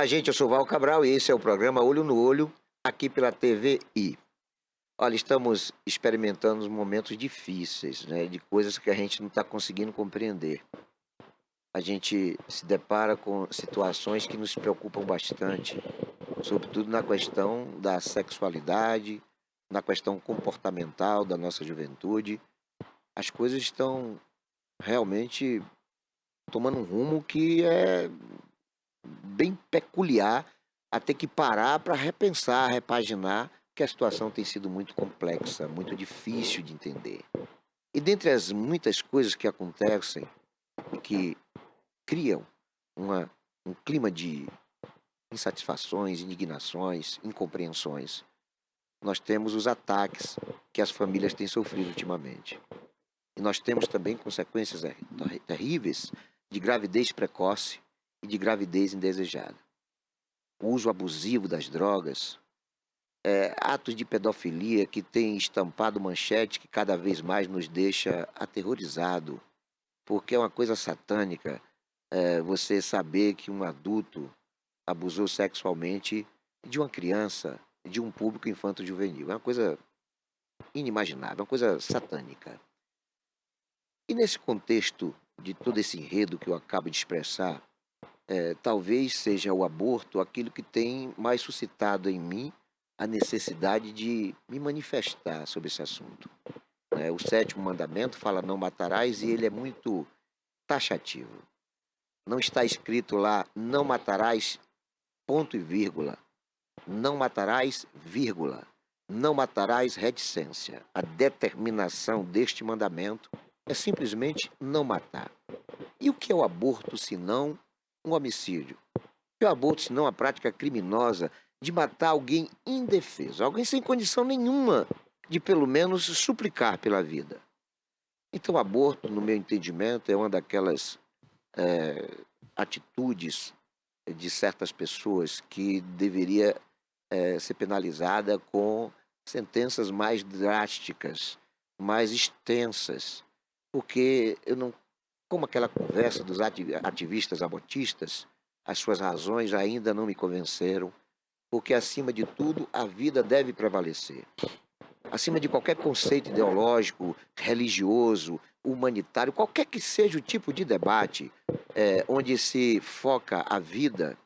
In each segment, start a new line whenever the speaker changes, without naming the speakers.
Olá, gente, eu sou Val Cabral e esse é o programa Olho no Olho, aqui pela TVI. Olha, estamos experimentando momentos difíceis, né, de coisas que a gente não está conseguindo compreender. A gente se depara com situações que nos preocupam bastante, sobretudo na questão da sexualidade, na questão comportamental da nossa juventude. As coisas estão realmente tomando um rumo que é bem peculiar, a ter que parar para repensar, repaginar, que a situação tem sido muito complexa, muito difícil de entender. E dentre as muitas coisas que acontecem e que criam uma, um clima de insatisfações, indignações, incompreensões, nós temos os ataques que as famílias têm sofrido ultimamente. E nós temos também consequências terríveis de gravidez precoce e de gravidez indesejada. O uso abusivo das drogas, atos de pedofilia que têm estampado manchete que cada vez mais nos deixa aterrorizado, porque é uma coisa satânica, você saber que um adulto abusou sexualmente de uma criança, de um público infanto-juvenil. É uma coisa inimaginável, uma coisa satânica. E nesse contexto de todo esse enredo que eu acabo de expressar, talvez seja o aborto aquilo que tem mais suscitado em mim a necessidade de me manifestar sobre esse assunto. O sétimo mandamento fala não matarás e ele é muito taxativo. Não está escrito lá não matarás, ponto e vírgula. Não matarás, vírgula. Não matarás, reticência. A determinação deste mandamento é simplesmente não matar. E o que é o aborto, senão um homicídio? O que é o aborto, senão a prática criminosa de matar alguém indefeso, alguém sem condição nenhuma de, pelo menos, suplicar pela vida? Então, o aborto, no meu entendimento, é uma daquelas atitudes de certas pessoas que deveria ser penalizada com sentenças mais drásticas, mais extensas, porque eu não, como aquela conversa dos ativistas abortistas, as suas razões ainda não me convenceram, porque acima de tudo a vida deve prevalecer. Acima de qualquer conceito ideológico, religioso, humanitário, qualquer que seja o tipo de debate onde se foca a vida,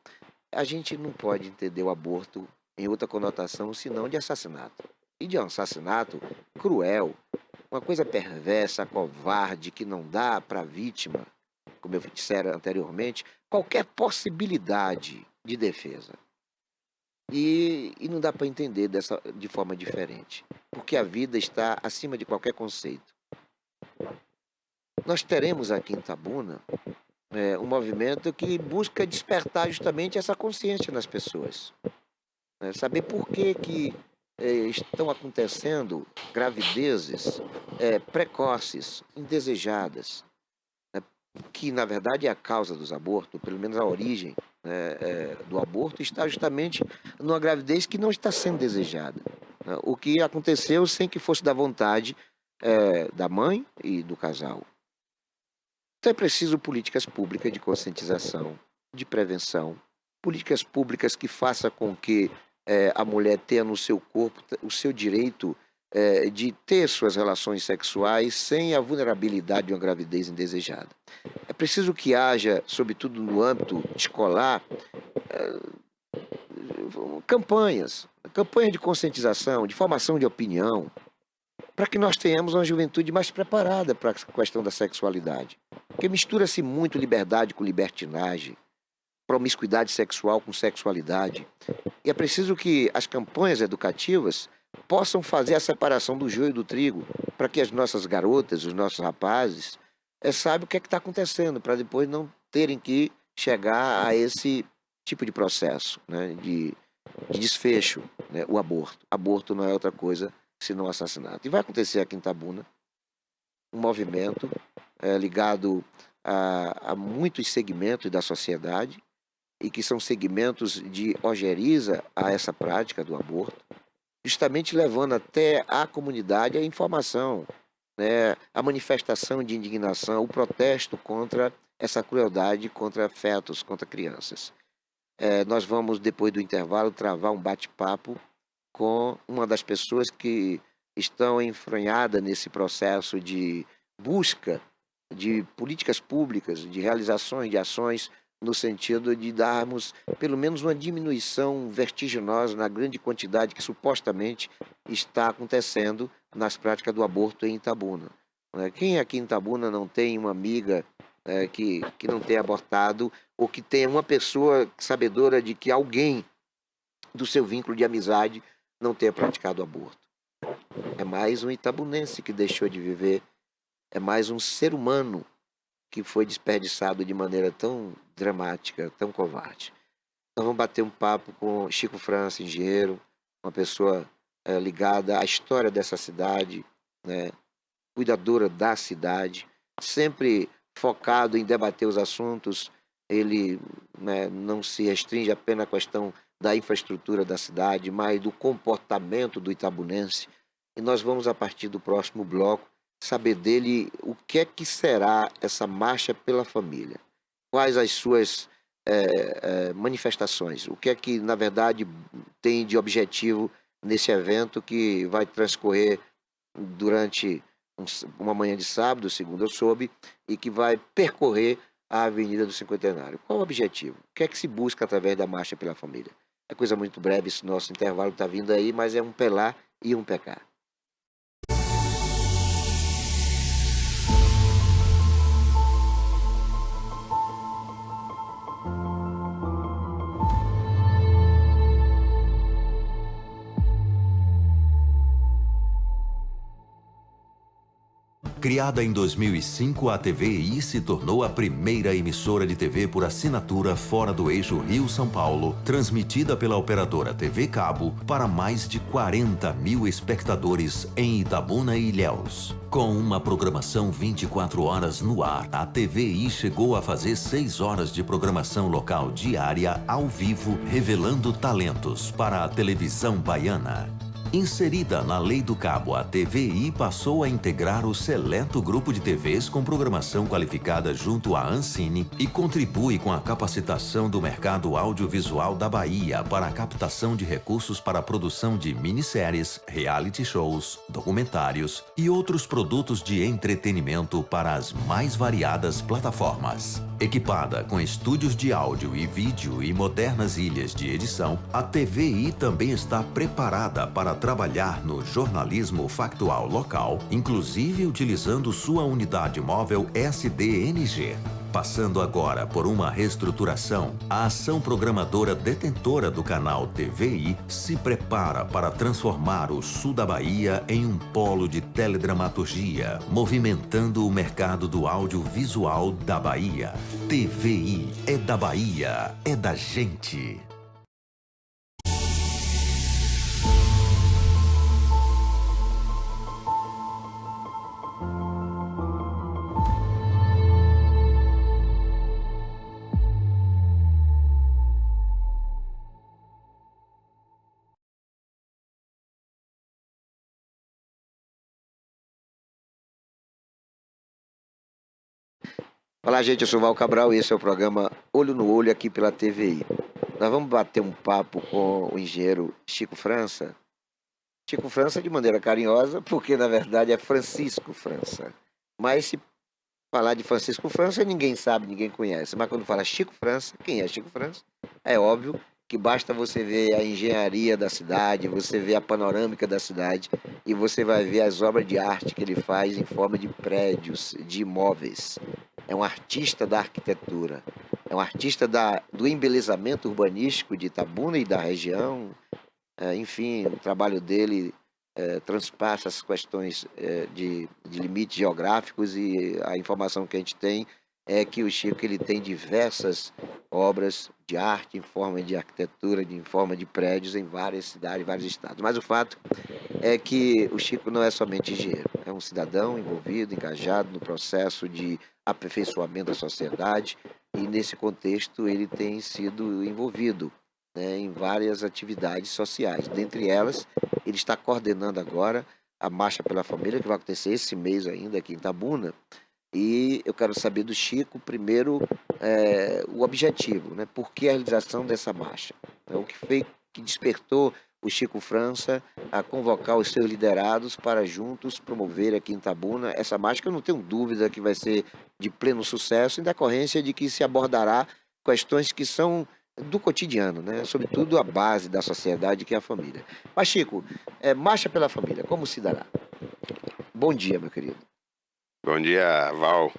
a gente não pode entender o aborto em outra conotação senão de assassinato. E de um assassinato cruel, uma coisa perversa, covarde, que não dá para a vítima, como eu dissera anteriormente, qualquer possibilidade de defesa. E não dá para entender de forma diferente, porque a vida está acima de qualquer conceito. Nós teremos aqui em Itabuna um movimento que busca despertar justamente essa consciência nas pessoas. Saber por que estão acontecendo gravidezes precoces, indesejadas, que na verdade é a causa dos abortos, pelo menos a origem do aborto está justamente numa gravidez que não está sendo desejada. O que aconteceu sem que fosse da vontade da mãe e do casal. Então é preciso políticas públicas de conscientização, de prevenção, políticas públicas que façam com que a mulher tenha no seu corpo o seu direito de ter suas relações sexuais sem a vulnerabilidade de uma gravidez indesejada. É preciso que haja, sobretudo no âmbito escolar, campanhas de conscientização, de formação de opinião, para que nós tenhamos uma juventude mais preparada para a questão da sexualidade. Porque mistura-se muito liberdade com libertinagem, promiscuidade sexual com sexualidade. E é preciso que as campanhas educativas possam fazer a separação do joio e do trigo, para que as nossas garotas, os nossos rapazes, saibam o que é que está acontecendo, para depois não terem que chegar a esse tipo de processo, né, de desfecho, né, o aborto. Aborto não é outra coisa senão assassinato. E vai acontecer aqui em Itabuna um movimento ligado a muitos segmentos da sociedade, e que são segmentos de ojeriza a essa prática do aborto, justamente levando até a comunidade a informação, né, a manifestação de indignação, o protesto contra essa crueldade contra fetos, contra crianças. Nós vamos, depois do intervalo, travar um bate-papo com uma das pessoas que estão enfronhadas nesse processo de busca de políticas públicas, de realizações de ações, no sentido de darmos pelo menos uma diminuição vertiginosa na grande quantidade que supostamente está acontecendo nas práticas do aborto em Itabuna. Quem aqui em Itabuna não tem uma amiga que não tenha abortado, ou que tenha uma pessoa sabedora de que alguém do seu vínculo de amizade não tenha praticado aborto? É mais um itabunense que deixou de viver, é mais um ser humano que foi desperdiçado de maneira tão dramática, tão covarde. Nós vamos bater um papo com Chico França, engenheiro, uma pessoa ligada à história dessa cidade, né, cuidadora da cidade, sempre focado em debater os assuntos. Ele, né, não se restringe apenas à questão da infraestrutura da cidade, mas do comportamento do itabunense. E nós vamos, a partir do próximo bloco, saber dele o que é que será essa marcha pela família. Quais as suas manifestações, o que é que, na verdade, tem de objetivo nesse evento que vai transcorrer durante uma manhã de sábado, segundo eu soube, e que vai percorrer a Avenida do Cinquentenário. Qual o objetivo? O que é que se busca através da Marcha pela Família? É coisa muito breve, esse nosso intervalo está vindo aí, mas é um pelar e um pecar.
Criada em 2005, a TVI se tornou a primeira emissora de TV por assinatura fora do eixo Rio-São Paulo, transmitida pela operadora TV Cabo para mais de 40 mil espectadores em Itabuna e Ilhéus. Com uma programação 24 horas no ar, a TVI chegou a fazer 6 horas de programação local diária ao vivo, revelando talentos para a televisão baiana. Inserida na Lei do Cabo, a TVI passou a integrar o seleto grupo de TVs com programação qualificada junto à Ancine e contribui com a capacitação do mercado audiovisual da Bahia para a captação de recursos para a produção de minisséries, reality shows, documentários e outros produtos de entretenimento para as mais variadas plataformas. Equipada com estúdios de áudio e vídeo e modernas ilhas de edição, a TVI também está preparada para trabalhar no jornalismo factual local, inclusive utilizando sua unidade móvel SDNG. Passando agora por uma reestruturação, a ação programadora detentora do canal TVI se prepara para transformar o sul da Bahia em um polo de teledramaturgia, movimentando o mercado do audiovisual da Bahia. TVI é da Bahia, é da gente.
Olá, gente, eu sou Val Cabral e esse é o programa Olho no Olho aqui pela TVI. Nós vamos bater um papo com o engenheiro Chico França. Chico França de maneira carinhosa, porque na verdade é Francisco França. Mas se falar de Francisco França, ninguém sabe, ninguém conhece. Mas quando fala Chico França, quem é Chico França? É óbvio que basta você ver a engenharia da cidade, você ver a panorâmica da cidade e você vai ver as obras de arte que ele faz em forma de prédios, de imóveis. É um artista da arquitetura, é um artista do embelezamento urbanístico de Itabuna e da região. Enfim, o trabalho dele transpassa as questões de limites geográficos, e a informação que a gente tem é que o Chico ele tem diversas obras de arte em forma de arquitetura, em forma de prédios em várias cidades, vários estados. Mas o fato é que o Chico não é somente engenheiro, é um cidadão envolvido, engajado no processo de aperfeiçoamento da sociedade, e nesse contexto ele tem sido envolvido, né, em várias atividades sociais. Dentre elas, ele está coordenando agora a Marcha pela Família, que vai acontecer esse mês ainda aqui em Itabuna. E eu quero saber do Chico, primeiro, o objetivo, né? Por que a realização dessa marcha? Então, o que foi que despertou o Chico França a convocar os seus liderados para juntos promover aqui em Itabuna essa marcha, que eu não tenho dúvida que vai ser de pleno sucesso, em decorrência de que se abordará questões que são do cotidiano, né? Sobretudo a base da sociedade, que é a família. Mas, Chico, marcha pela família, como se dará? Bom dia, meu querido.
Bom dia, Val.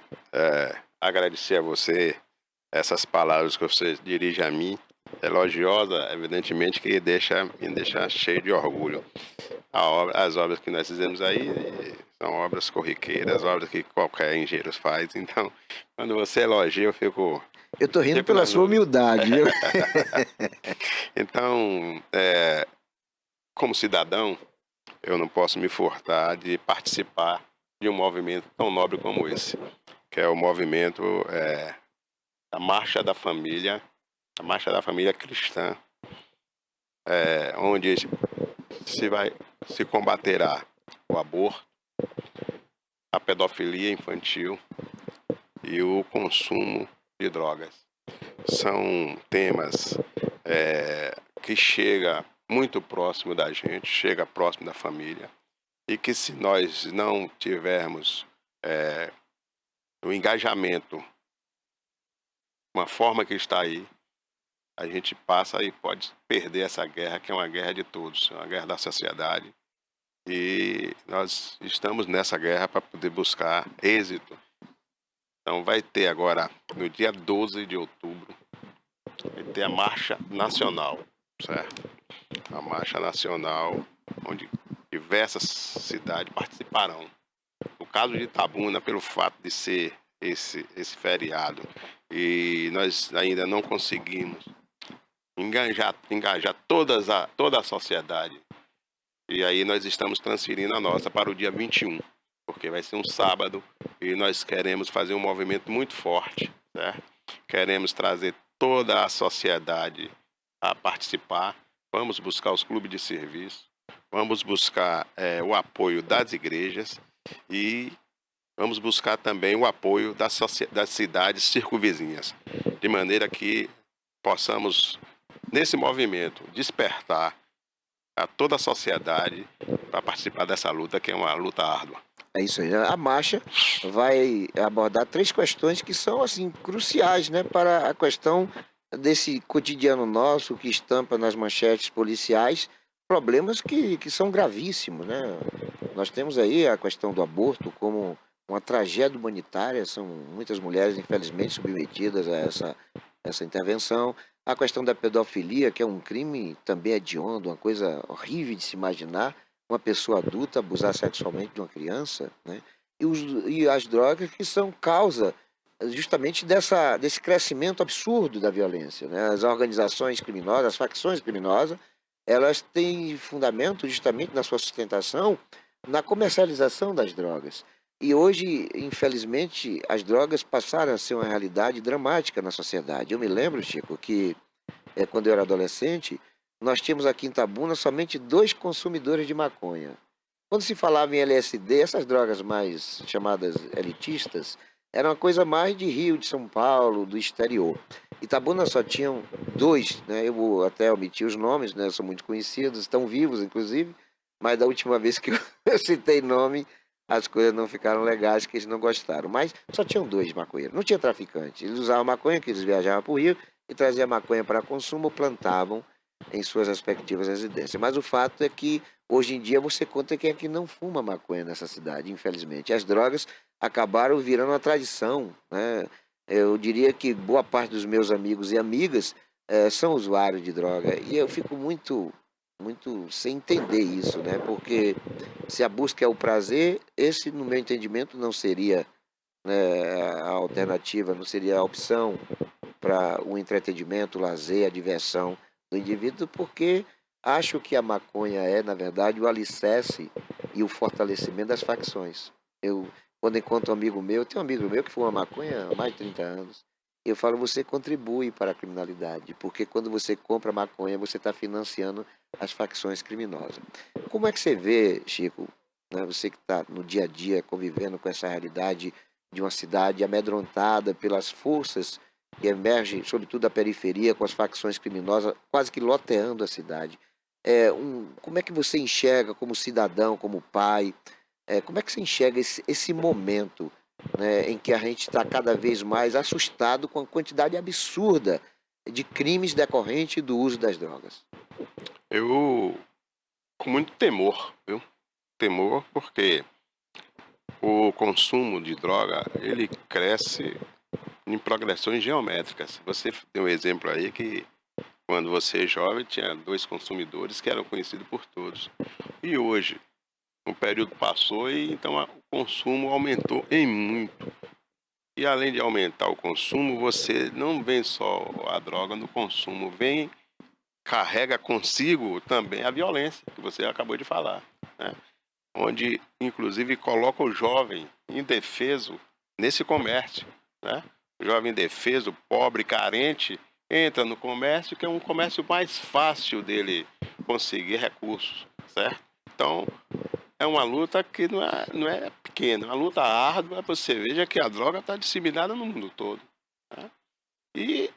Agradecer a você essas palavras que você dirige a mim, elogiosa, evidentemente, que me deixa cheio de orgulho. As obras que nós fizemos aí são obras corriqueiras, obras que qualquer engenheiro faz. Então, quando você elogia, eu fico...
Eu tô rindo pela sua humildade, viu?
Então, como cidadão, eu não posso me furtar de participar de um movimento tão nobre como esse, que é o movimento da Marcha da Família, a Marcha da Família Cristã, onde se combaterá o aborto, a pedofilia infantil e o consumo de drogas. São temas que chegam muito próximo da gente, chega próximo da família, e que se nós não tivermos o engajamento, uma forma que está aí, a gente passa e pode perder essa guerra, que é uma guerra de todos, é uma guerra da sociedade. E nós estamos nessa guerra para poder buscar êxito. Então vai ter agora, no dia 12 de outubro, vai ter a Marcha Nacional, certo? A Marcha Nacional, onde diversas cidades participarão. No caso de Itabuna, pelo fato de ser esse feriado, e nós ainda não conseguimos engajar toda a sociedade, e aí nós estamos transferindo a nossa para o dia 21, porque vai ser um sábado, e nós queremos fazer um movimento muito forte, certo? Queremos trazer toda a sociedade a participar. Vamos buscar os clubes de serviço, vamos buscar o apoio das igrejas e vamos buscar também o apoio das cidades circunvizinhas, de maneira que possamos, nesse movimento, despertar a toda a sociedade para participar dessa luta, que é uma luta árdua.
É isso aí. A marcha vai abordar 3 questões que são assim cruciais, né, para a questão desse cotidiano nosso que estampa nas manchetes policiais problemas que são gravíssimos, né? Nós temos aí a questão do aborto como uma tragédia humanitária, são muitas mulheres infelizmente submetidas a essa intervenção. A questão da pedofilia, que é um crime também hediondo, uma coisa horrível de se imaginar, uma pessoa adulta abusar sexualmente de uma criança, né? E as drogas, que são causa justamente desse crescimento absurdo da violência, né? As organizações criminosas, as facções criminosas, elas têm fundamento justamente na sua sustentação na comercialização das drogas. E hoje, infelizmente, as drogas passaram a ser uma realidade dramática na sociedade. Eu me lembro, Chico, que quando eu era adolescente, nós tínhamos aqui em Itabuna somente 2 consumidores de maconha. Quando se falava em LSD, essas drogas mais chamadas elitistas, era uma coisa mais de Rio, de São Paulo, do exterior. Itabuna só tinham 2, né? Eu vou até omitir os nomes, né? São muito conhecidos, estão vivos, inclusive, mas da última vez que eu citei nome, as coisas não ficaram legais, que eles não gostaram. Mas só tinham 2 maconheiros, não tinha traficante. Eles usavam maconha, que eles viajavam para o Rio, e traziam maconha para consumo, plantavam em suas respectivas residências. Mas o fato é que, hoje em dia, você conta quem é que não fuma maconha nessa cidade, infelizmente. As drogas acabaram virando uma tradição, né? Eu diria que boa parte dos meus amigos e amigas são usuários de droga. E eu fico muito sem entender isso, né? Porque se a busca é o prazer, esse, no meu entendimento, não seria, né, a alternativa, não seria a opção para o entretenimento, o lazer, a diversão do indivíduo, porque acho que a maconha é, na verdade, o alicerce e o fortalecimento das facções. Eu, quando encontro um amigo meu, tem um amigo meu que fuma maconha há mais de 30 anos, eu falo, você contribui para a criminalidade, porque quando você compra maconha, você está financiando as facções criminosas. Como é que você vê, Chico, né, você que está no dia a dia convivendo com essa realidade de uma cidade amedrontada pelas forças que emerge, sobretudo da periferia, com as facções criminosas quase que loteando a cidade. Como é que você enxerga como cidadão, como pai, como é que você enxerga esse momento, né, em que a gente está cada vez mais assustado com a quantidade absurda de crimes decorrentes do uso das drogas?
Eu, com muito temor, viu? Temor porque o consumo de droga, ele cresce em progressões geométricas. Você deu um exemplo aí que quando você é jovem tinha 2 consumidores que eram conhecidos por todos. E hoje, o período passou e então o consumo aumentou em muito. E além de aumentar o consumo, você não vê só a droga no consumo, carrega consigo também a violência, que você acabou de falar, né? Onde, inclusive, coloca o jovem indefeso nesse comércio, né? O jovem indefeso, pobre, carente, entra no comércio, que é um comércio mais fácil dele conseguir recursos, certo? Então, é uma luta que não é pequena, é uma luta árdua. Você veja que a droga está disseminada no mundo todo, né? E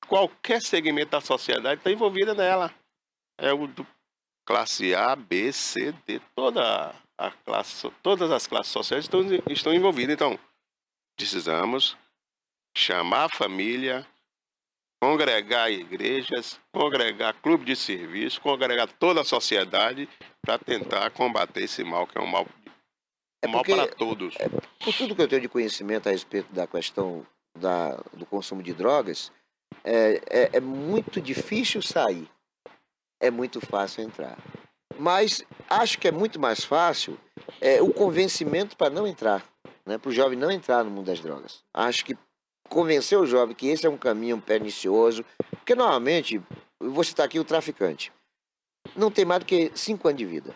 qualquer segmento da sociedade está envolvida nela. É o do classe A, B, C, D, todas as classes sociais estão envolvidas. Então, precisamos chamar a família, congregar igrejas, congregar clube de serviço, congregar toda a sociedade para tentar combater esse mal, que é
É
um mal para
porque,
todos.
por tudo que eu tenho de conhecimento a respeito da questão do consumo de drogas, é muito difícil sair, é muito fácil entrar. Mas acho que é muito mais fácil o convencimento para não entrar, né? Para o jovem não entrar no mundo das drogas. Acho que convencer o jovem que esse é um caminho pernicioso, porque normalmente, eu vou citar aqui o traficante, não tem mais do que 5 anos de vida.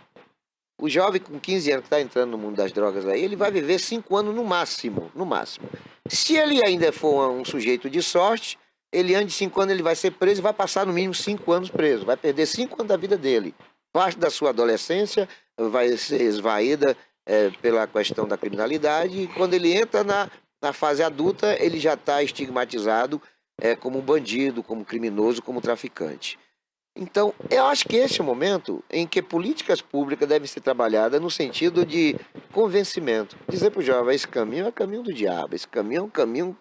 O jovem com 15 anos que está entrando no mundo das drogas aí, ele vai viver 5 anos no máximo, no máximo. Se ele ainda for um sujeito de sorte, ele antes de 5 anos ele vai ser preso e vai passar no mínimo 5 anos preso, vai perder 5 anos da vida dele. Parte da sua adolescência vai ser esvaída pela questão da criminalidade, e quando ele entra na fase adulta, ele já está estigmatizado como um bandido, como criminoso, como traficante. Então, eu acho que esse é o momento em que políticas públicas devem ser trabalhadas no sentido de convencimento. Dizer para o jovem, esse caminho é o caminho do diabo, esse caminho é um caminho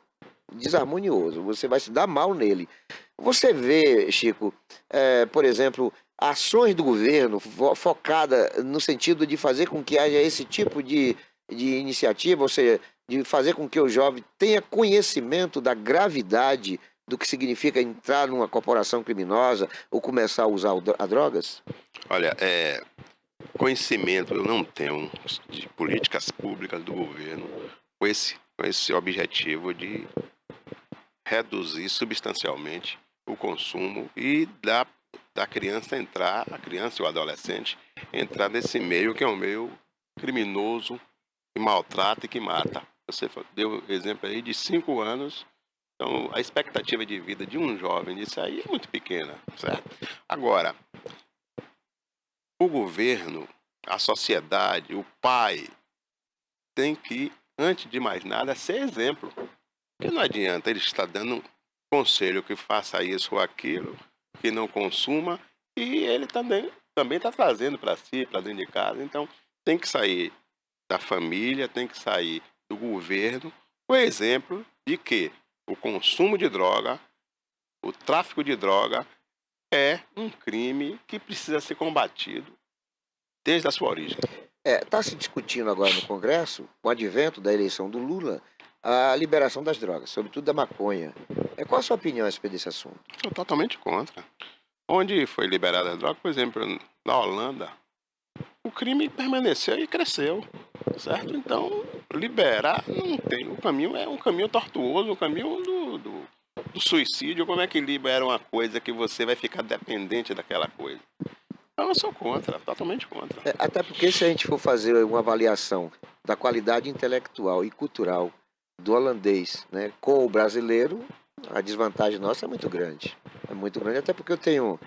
desarmonioso, você vai se dar mal nele. Você vê, Chico, por exemplo, ações do governo focada no sentido de fazer com que haja esse tipo de iniciativa, ou seja, de fazer com que o jovem tenha conhecimento da gravidade do que significa entrar numa corporação criminosa ou começar a usar a drogas?
Olha, conhecimento eu não tenho de políticas públicas do governo com esse objetivo de reduzir substancialmente o consumo e da criança a criança e o adolescente entrar nesse meio que é um meio criminoso, que maltrata e que mata. Você deu exemplo aí de 5 anos, então a expectativa de vida de um jovem disso aí é muito pequena, certo? Agora, o governo, a sociedade, o pai tem que, antes de mais nada, ser exemplo. Porque não adianta ele estar dando um conselho que faça isso ou aquilo, que não consuma, e ele também está trazendo para si, para dentro de casa. Então, tem que sair da família, tem que sair do governo, o exemplo de que o consumo de droga, o tráfico de droga, é um crime que precisa ser combatido desde a sua origem.
Está se discutindo agora no Congresso, com o advento da eleição do Lula, a liberação das drogas, sobretudo da maconha. Qual a sua opinião a respeito desse assunto?
Sou totalmente contra. Onde foi liberada a droga, por exemplo, na Holanda, o crime permaneceu e cresceu, certo? Então, liberar não tem. O caminho é um caminho tortuoso, o caminho do suicídio. Como é que libera uma coisa que você vai ficar dependente daquela coisa? Então, eu sou contra, totalmente contra.
Até porque se a gente for fazer uma avaliação da qualidade intelectual e cultural do holandês, né, com o brasileiro, a desvantagem nossa é muito grande. É muito grande, até porque eu tenho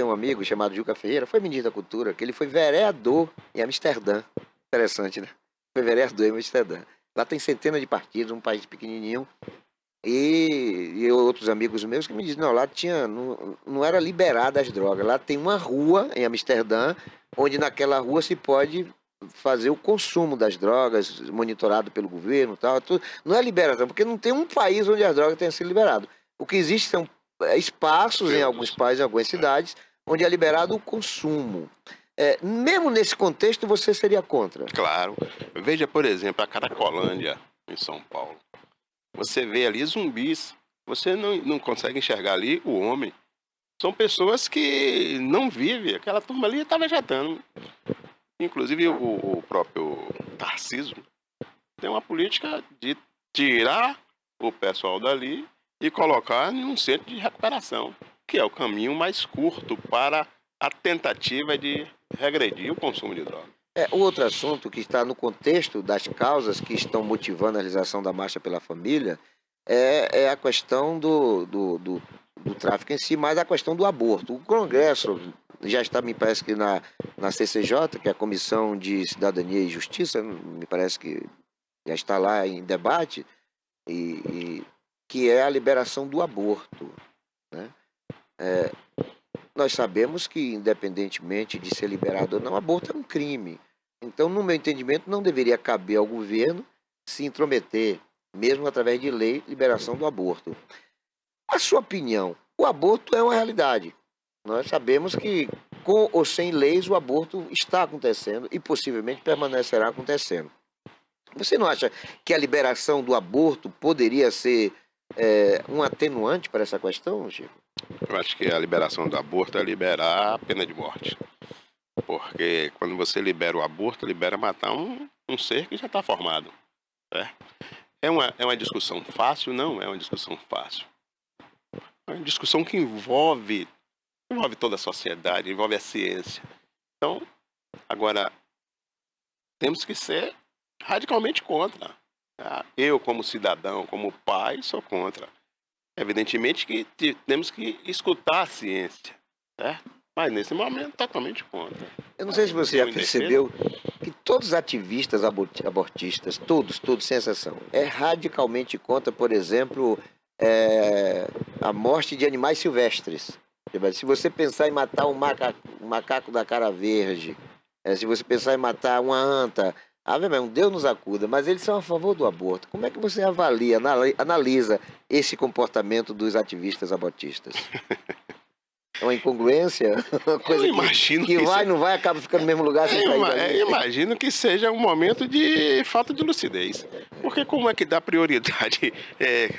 um amigo chamado Juca Ferreira, foi ministro da Cultura, que ele foi vereador em Amsterdã. Interessante, né? Foi vereador em Amsterdã. Lá tem centenas de partidos, um país pequenininho. E outros amigos meus que me dizem, não, lá tinha, não era liberada as drogas. Lá tem uma rua em Amsterdã, onde naquela rua se pode fazer o consumo das drogas, monitorado pelo governo e tal. Não é liberação, porque não tem um país onde as drogas tenham sido liberadas. O que existe são espaços em alguns países, em algumas cidades, onde é liberado o consumo. Mesmo nesse contexto, você seria contra?
Claro. Veja, por exemplo, a Caracolândia, em São Paulo. Você vê ali zumbis. Você não consegue enxergar ali o homem. São pessoas que não vivem. Aquela turma ali está vegetando. Inclusive, o próprio Tarcísio tem uma política de tirar o pessoal dali e colocar em um centro de recuperação, que é o caminho mais curto para a tentativa de regredir o consumo de drogas.
O outro assunto que está no contexto das causas que estão motivando a realização da Marcha pela Família é a questão do tráfico em si, mas a questão do aborto. O Congresso já está, me parece que na CCJ, que é a Comissão de Cidadania e Justiça, me parece que já está lá em debate, que é a liberação do aborto, né? Nós sabemos que, independentemente de ser liberado ou não, aborto é um crime. Então, no meu entendimento, não deveria caber ao governo se intrometer, mesmo através de lei, liberação do aborto. A sua opinião, o aborto é uma realidade. Nós sabemos que, com ou sem leis, o aborto está acontecendo e possivelmente permanecerá acontecendo. Você não acha que a liberação do aborto poderia ser um atenuante para essa questão, Chico?
Eu acho que a liberação do aborto é liberar a pena de morte. Porque quando você libera o aborto, libera matar um ser que já está formado. É uma discussão fácil? Não é uma discussão fácil. É uma discussão que envolve toda a sociedade, envolve a ciência. Então, agora, temos que ser radicalmente contra. Eu, como cidadão, como pai, sou contra. Evidentemente que temos que escutar a ciência, certo? Mas nesse momento, totalmente contra.
Eu não sei se você já percebeu que todos os ativistas abortistas, todos, sem exceção, radicalmente contra, por exemplo, a morte de animais silvestres. Se você pensar em matar um macaco da cara verde, se você pensar em matar uma anta, Deus nos acuda, mas eles são a favor do aborto. Como é que você avalia, analisa esse comportamento dos ativistas abortistas? É uma incongruência? Uma coisa que vai, não vai, acaba ficando no mesmo lugar sem sair.
Eu imagino que seja um momento de falta de lucidez. Porque como é que dá prioridade,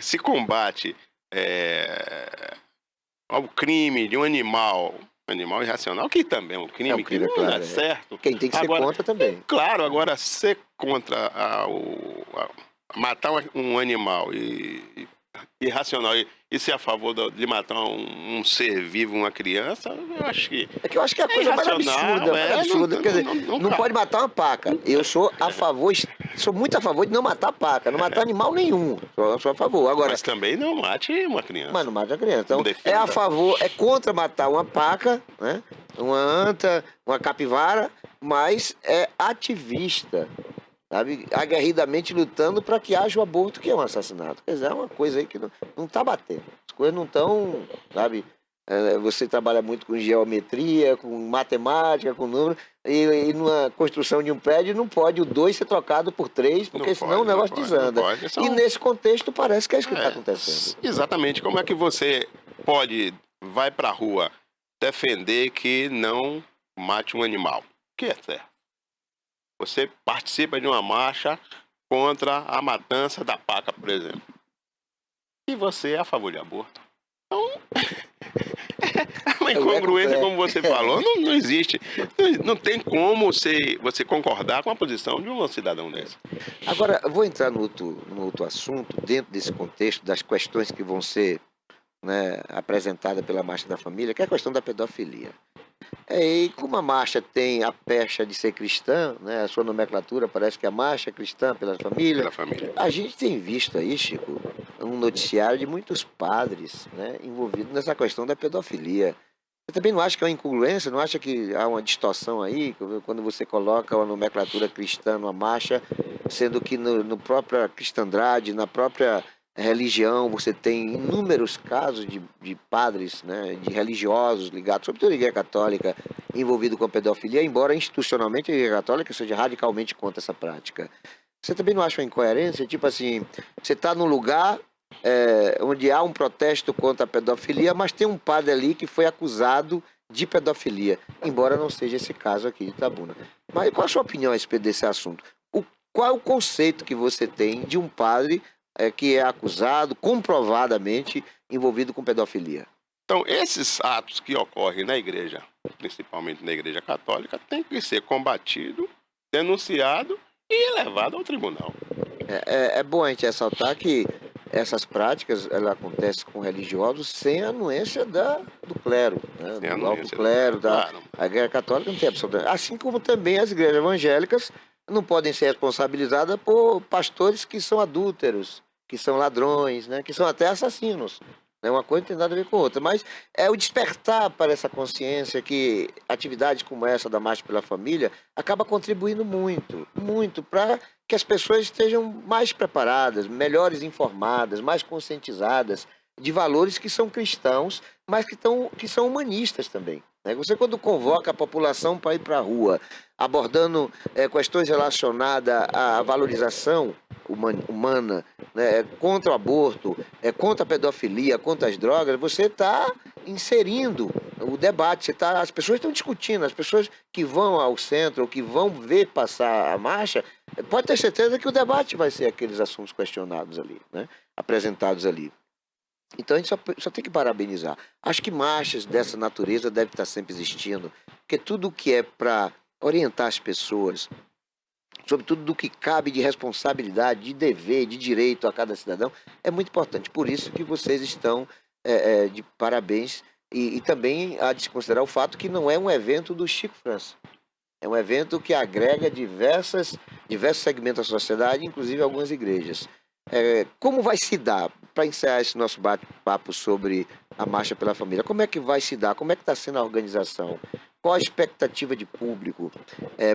se combate ao crime de um animal irracional, que também é um crime, que não é certo.
Quem tem que ser contra também.
Claro, agora ser contra matar um animal irracional e ser a favor de matar um ser vivo, uma criança, eu acho que...
Eu acho que é a coisa mais absurda. Quer dizer, não pode matar uma paca. Eu sou a favor, sou muito a favor de não matar paca, não matar animal nenhum. Sou a favor. Agora,
mas também não mate uma criança.
Mas não mate a criança. Então, a favor, contra matar uma paca, né? Uma anta, uma capivara, mas é ativista, sabe? Aguerridamente lutando para que haja o aborto, que é um assassinato. Quer dizer, é uma coisa aí que não está batendo. As coisas não estão, sabe? Você trabalha muito com geometria, com matemática, com número, e numa construção de um prédio não pode o 2 ser trocado por 3, porque senão o negócio desanda. E nesse contexto parece que é isso que está acontecendo.
Exatamente. Como é que você vai para a rua defender que não mate um animal? Que é certo. Você participa de uma marcha contra a matança da paca, por exemplo. E você é a favor de aborto. Então, é uma incongruência, como você falou, não existe. Não tem como você concordar com a posição de um cidadão desse.
Agora, eu vou entrar no outro assunto, dentro desse contexto, das questões que vão ser, né, apresentadas pela Marcha da Família, que é a questão da pedofilia. E como a marcha tem a pecha de ser cristã, né, a sua nomenclatura parece que a marcha é cristã pela família. A gente tem visto aí, Chico, um noticiário de muitos padres, né, envolvidos nessa questão da pedofilia. Você também não acha que é uma incongruência? Não acha que há uma distorção aí, quando você coloca uma nomenclatura cristã numa marcha, sendo que no própria Cristandade, na própria religião, você tem inúmeros casos de padres, né, de religiosos ligados, sobretudo a Igreja Católica, envolvido com a pedofilia, embora institucionalmente a Igreja Católica seja radicalmente contra essa prática. Você também não acha uma incoerência? Tipo assim, você está num lugar onde há um protesto contra a pedofilia, mas tem um padre ali que foi acusado de pedofilia, embora não seja esse caso aqui de Itabuna. Mas qual a sua opinião a respeito desse assunto? Qual é o conceito que você tem de um padre que é acusado, comprovadamente envolvido com pedofilia?
Então, esses atos que ocorrem na igreja, principalmente na igreja católica, têm que ser combatido, denunciado e levado ao tribunal.
É bom a gente ressaltar que essas práticas ela acontecem com religiosos sem a anuência do clero, né?
Sem a
Do alto
anuência
clero,
claro.
a Igreja Católica não tem absolutamente. Assim como também as igrejas evangélicas não podem ser responsabilizadas por pastores que são adúlteros, que são ladrões, né? Que são até assassinos. Né? Uma coisa não tem nada a ver com outra. Mas é o despertar para essa consciência que atividades como essa da Marcha pela Família acaba contribuindo muito, muito para que as pessoas estejam mais preparadas, melhores informadas, mais conscientizadas de valores que são cristãos, mas que são humanistas também. Né? Você, quando convoca a população para ir para a rua, abordando questões relacionadas à valorização humana, né, contra o aborto, contra a pedofilia, contra as drogas, você está inserindo o debate, as pessoas estão discutindo, as pessoas que vão ao centro, ou que vão ver passar a marcha, pode ter certeza que o debate vai ser aqueles assuntos questionados ali, né, apresentados ali. Então a gente só tem que parabenizar. Acho que marchas dessa natureza devem estar sempre existindo, porque tudo que é para orientar as pessoas, sobretudo do que cabe de responsabilidade, de dever, de direito a cada cidadão, é muito importante. Por isso que vocês estão de parabéns e também há de se considerar o fato que não é um evento do Chico França. É um evento que agrega diversos segmentos da sociedade, inclusive algumas igrejas. Como vai se dar, para encerrar esse nosso bate-papo sobre a Marcha pela Família, como é que vai se dar? Como é que está sendo a organização? Qual a expectativa de público?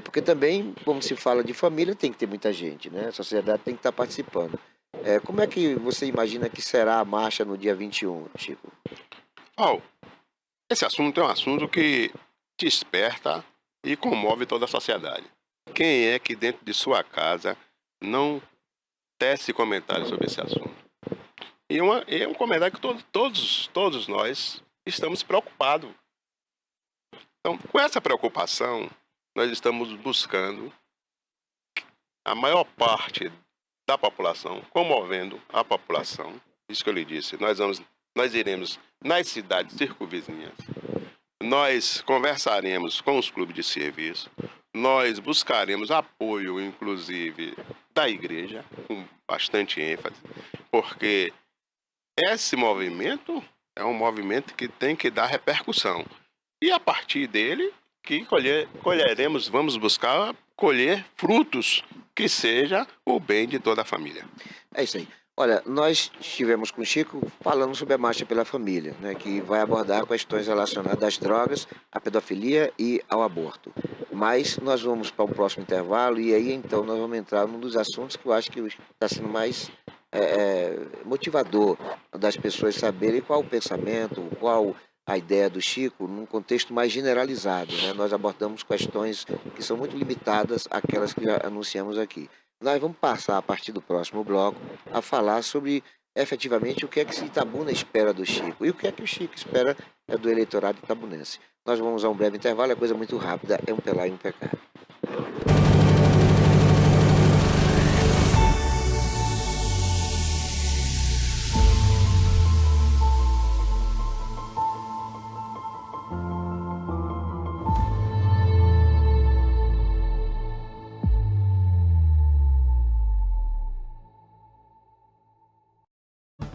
Porque também, como se fala de família, tem que ter muita gente, né? A sociedade tem que estar participando. Como é que você imagina que será a marcha no dia 21, Chico?
Esse assunto é um assunto que desperta e comove toda a sociedade. Quem é que dentro de sua casa não tece comentários sobre esse assunto? E é um comentário que todos nós estamos preocupados. Então, com essa preocupação, nós estamos buscando a maior parte da população, comovendo a população. Isso que eu lhe disse, nós iremos nas cidades circunvizinhas, nós conversaremos com os clubes de serviço, nós buscaremos apoio, inclusive, da igreja, com bastante ênfase, porque esse movimento é um movimento que tem que dar repercussão. E a partir dele, que vamos buscar colher frutos que seja o bem de toda a família.
É isso aí. Olha, nós estivemos com o Chico falando sobre a Marcha pela Família, né, que vai abordar questões relacionadas às drogas, à pedofilia e ao aborto. Mas nós vamos para um próximo intervalo e aí então nós vamos entrar num dos assuntos que eu acho que está sendo mais motivador das pessoas saberem qual o pensamento, qual a ideia do Chico num contexto mais generalizado, né? Nós abordamos questões que são muito limitadas àquelas que já anunciamos aqui. Nós vamos passar, a partir do próximo bloco, a falar sobre, efetivamente, o que é que Itabuna espera do Chico e o que é que o Chico espera do eleitorado itabunense. Nós vamos a um breve intervalo, é coisa muito rápida, é um pelar e um pecado.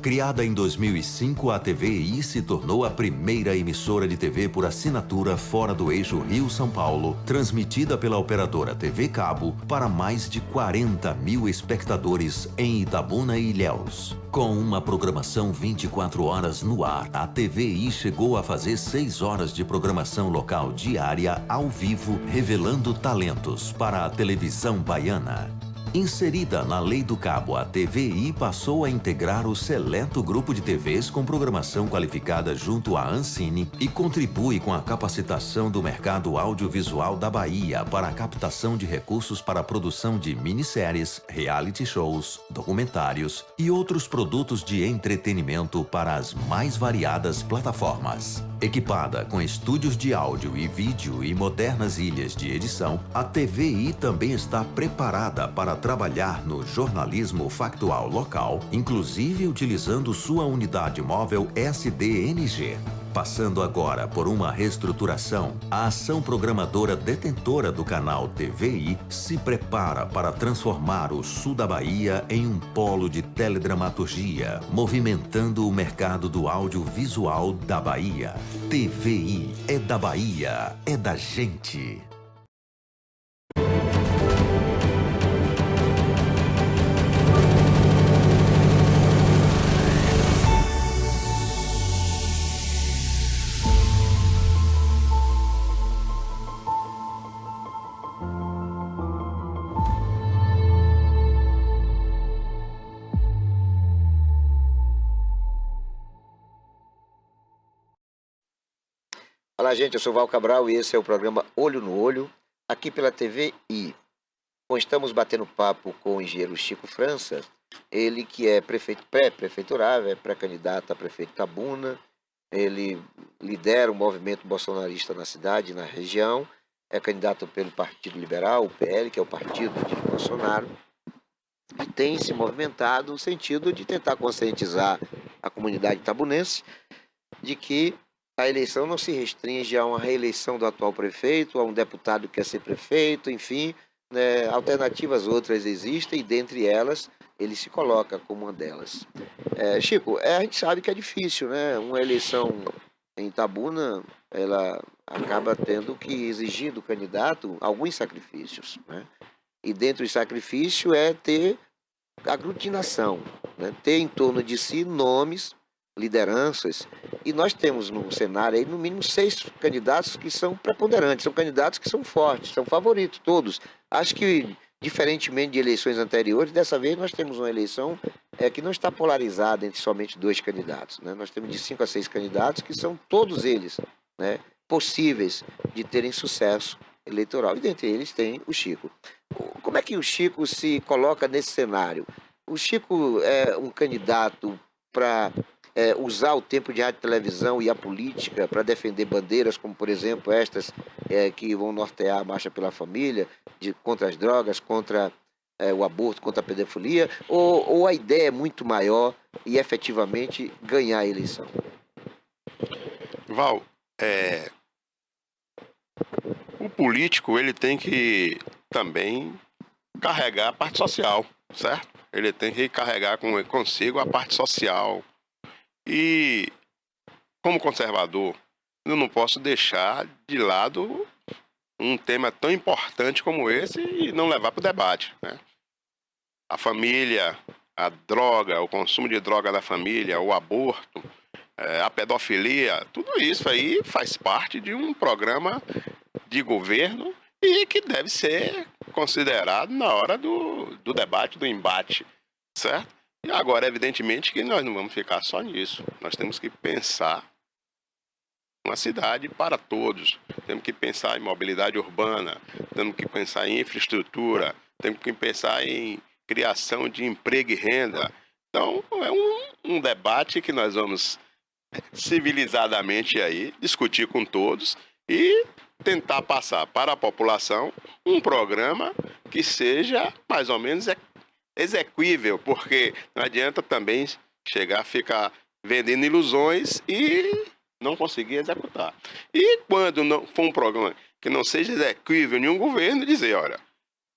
Criada em 2005, a TVI se tornou a primeira emissora de TV por assinatura fora do eixo Rio-São Paulo, transmitida pela operadora TV Cabo para mais de 40 mil espectadores em Itabuna e Ilhéus. Com uma programação 24 horas no ar, a TVI chegou a fazer 6 horas de programação local diária ao vivo, revelando talentos para a televisão baiana. Inserida na Lei do Cabo, a TVI passou a integrar o seleto grupo de TVs com programação qualificada junto à Ancine e contribui com a capacitação do mercado audiovisual da Bahia para a captação de recursos para a produção de minisséries, reality shows, documentários e outros produtos de entretenimento para as mais variadas plataformas. Equipada com estúdios de áudio e vídeo e modernas ilhas de edição, a TVI também está preparada para trabalhar no jornalismo factual local, inclusive utilizando sua unidade móvel SDNG. Passando agora por uma reestruturação, a ação programadora detentora do canal TVI se prepara para transformar o sul da Bahia em um polo de teledramaturgia, movimentando o mercado do audiovisual da Bahia. TVI é da Bahia, é da gente.
Olá, gente, eu sou Val Cabral e esse é o programa Olho no Olho, aqui pela TVI. Bom, estamos batendo papo com o engenheiro Chico França, ele que é pré-prefeiturável, é pré-candidato a prefeito Itabuna, ele lidera o movimento bolsonarista na cidade, na região, é candidato pelo Partido Liberal, o PL, que é o partido de Bolsonaro, e tem se movimentado no sentido de tentar conscientizar a comunidade itabunense de que a eleição não se restringe a uma reeleição do atual prefeito, a um deputado que quer ser prefeito, enfim, né, alternativas outras existem e dentre elas ele se coloca como uma delas. Chico, a gente sabe que é difícil, né? Uma eleição em Itabuna, ela acaba tendo que exigir do candidato alguns sacrifícios, né? E dentro do sacrifício é ter aglutinação, né? Ter em torno de si nomes, lideranças, e nós temos no cenário aí no mínimo 6 candidatos que são preponderantes, são candidatos que são fortes, são favoritos todos. Acho que, diferentemente de eleições anteriores, dessa vez nós temos uma eleição que não está polarizada entre somente 2 candidatos, né? Nós temos de 5 a 6 candidatos que são todos eles, né, possíveis de terem sucesso eleitoral, e dentre eles tem o Chico. Como é que o Chico se coloca nesse cenário? O Chico é um candidato para usar o tempo de rádio e televisão e a política para defender bandeiras, como por exemplo estas que vão nortear a Marcha pela Família, contra as drogas, contra o aborto, contra a pedofilia, ou a ideia é muito maior e efetivamente ganhar a eleição?
Val, o político ele tem que também carregar a parte social, certo? Ele tem que carregar consigo a parte social. E, como conservador, eu não posso deixar de lado um tema tão importante como esse e não levar para o debate, né? A família, a droga, o consumo de droga da família, o aborto, a pedofilia, tudo isso aí faz parte de um programa de governo e que deve ser considerado na hora do debate, do embate, certo? E agora, evidentemente, que nós não vamos ficar só nisso. Nós temos que pensar uma cidade para todos. Temos que pensar em mobilidade urbana, temos que pensar em infraestrutura, temos que pensar em criação de emprego e renda. Então, é um debate que nós vamos civilizadamente aí discutir com todos e tentar passar para a população um programa que seja mais ou menos exequível, porque não adianta também chegar a ficar vendendo ilusões e não conseguir executar. E quando não for um programa que não seja exequível em um governo, dizer, olha,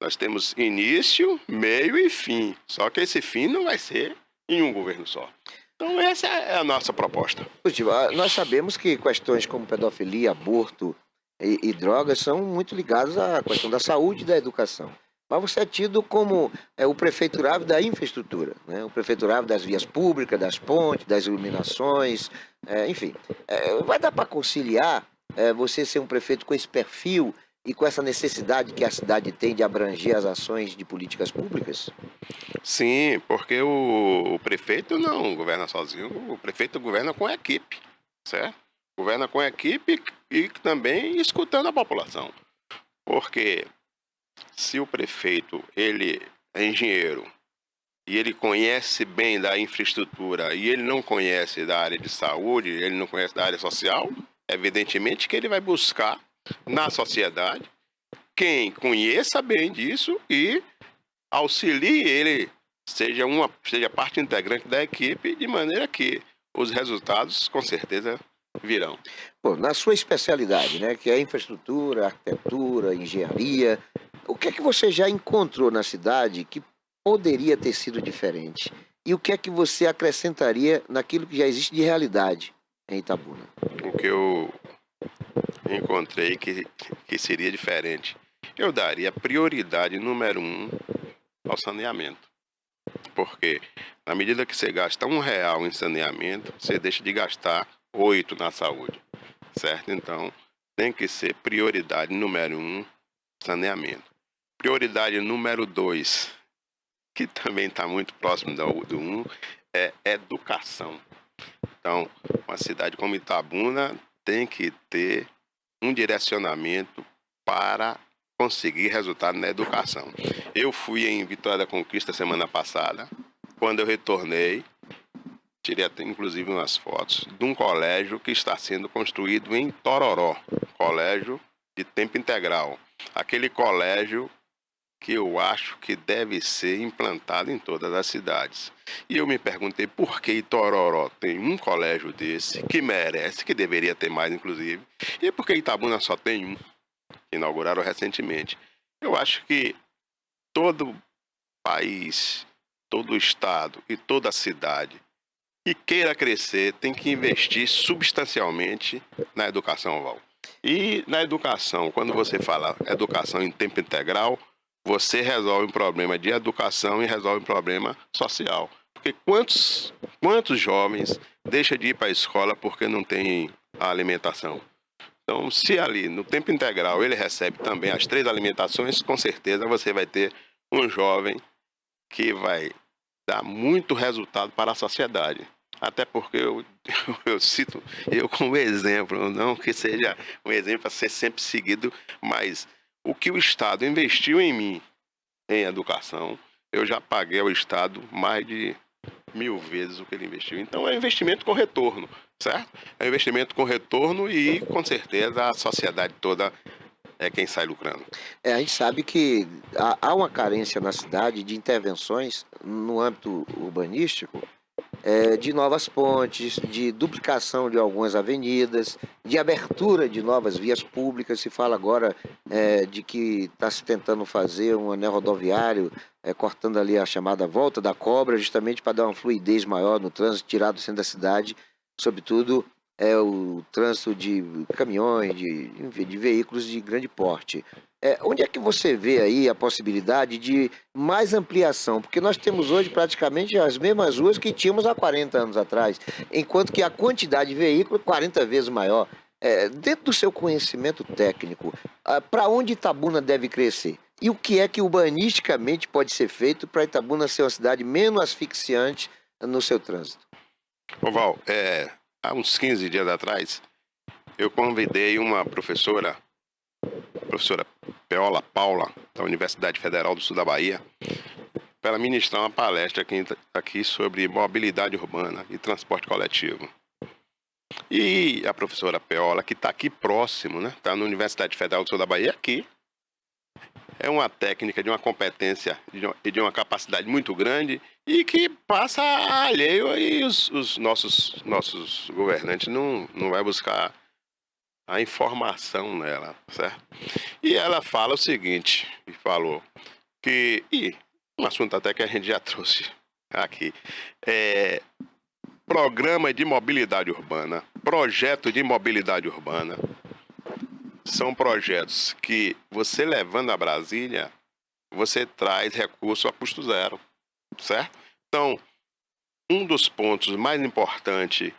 nós temos início, meio e fim, só que esse fim não vai ser em um governo só. Então essa é a nossa proposta.
Nós sabemos que questões como pedofilia, aborto e drogas são muito ligadas à questão da saúde e da educação. Mas você é tido como o prefeiturável da infraestrutura, né? O prefeiturável das vias públicas, das pontes, das iluminações, enfim. Vai dar para conciliar você ser um prefeito com esse perfil e com essa necessidade que a cidade tem de abranger as ações de políticas públicas?
Sim, porque o prefeito não governa sozinho, o prefeito governa com a equipe, certo? Governa com a equipe e também escutando a população. Porque se o prefeito, ele é engenheiro e ele conhece bem da infraestrutura e ele não conhece da área de saúde, ele não conhece da área social, evidentemente que ele vai buscar na sociedade quem conheça bem disso e auxilie ele, seja parte integrante da equipe, de maneira que os resultados com certeza virão.
Pô, na sua especialidade, né, que é infraestrutura, arquitetura, engenharia, o que é que você já encontrou na cidade que poderia ter sido diferente? E o que é que você acrescentaria naquilo que já existe de realidade em Itabuna?
O que eu encontrei que seria diferente, eu daria prioridade número 1 ao saneamento. Porque na medida que você gasta R$1 em saneamento, você deixa de gastar 8 na saúde, certo? Então, tem que ser prioridade número 1, saneamento. Prioridade número 2, que também está muito próximo do 1, é educação. Então, uma cidade como Itabuna tem que ter um direcionamento para conseguir resultado na educação. Eu fui em Vitória da Conquista semana passada. Quando eu retornei, tirei até, inclusive umas fotos de um colégio que está sendo construído em Tororó, colégio de tempo integral. Aquele colégio que eu acho que deve ser implantado em todas as cidades. E eu me perguntei por que Itororó tem um colégio desse, que merece, que deveria ter mais inclusive, e por que Itabuna só tem um, que inauguraram recentemente. Eu acho que todo país, todo estado e toda cidade que queira crescer tem que investir substancialmente na educação, Val. E na educação, quando você fala educação em tempo integral, você resolve um problema de educação e resolve um problema social. Porque quantos jovens deixam de ir para a escola porque não tem a alimentação? Então, se ali no tempo integral ele recebe também as 3 alimentações, com certeza você vai ter um jovem que vai dar muito resultado para a sociedade. Até porque eu cito eu como exemplo, não que seja um exemplo a ser sempre seguido, mas o que o Estado investiu em mim em educação, eu já paguei ao Estado mais de 1000 vezes o que ele investiu. Então é um investimento com retorno, certo? É um investimento com retorno e com certeza a sociedade toda é quem sai lucrando.
A gente sabe que há uma carência na cidade de intervenções no âmbito urbanístico, de novas pontes, de duplicação de algumas avenidas, de abertura de novas vias públicas. Se fala agora de que está se tentando fazer um anel rodoviário, cortando ali a chamada Volta da Cobra, justamente para dar uma fluidez maior no trânsito, tirar do centro da cidade, sobretudo o trânsito de caminhões, de veículos de grande porte. Onde é que você vê aí a possibilidade de mais ampliação? Porque nós temos hoje praticamente as mesmas ruas que tínhamos há 40 anos atrás, enquanto que a quantidade de veículos é 40 vezes maior. Dentro do seu conhecimento técnico, para onde Itabuna deve crescer? E o que é que urbanisticamente pode ser feito para Itabuna ser uma cidade menos asfixiante no seu trânsito?
Ô Val, há uns 15 dias atrás, eu convidei uma professora Peola Paula, da Universidade Federal do Sul da Bahia, para ela ministrar uma palestra aqui sobre mobilidade urbana e transporte coletivo. E a professora Peola, que está aqui próximo, né? Está na Universidade Federal do Sul da Bahia, aqui, é uma técnica de uma competência e de uma capacidade muito grande e que passa alheio e os nossos governantes não vai buscar a informação nela, certo? E ela fala o seguinte, e falou que, um assunto até que a gente já trouxe aqui, programa de mobilidade urbana, projeto de mobilidade urbana, são projetos que você levando a Brasília, você traz recurso a custo zero, certo? Então, um dos pontos mais importantes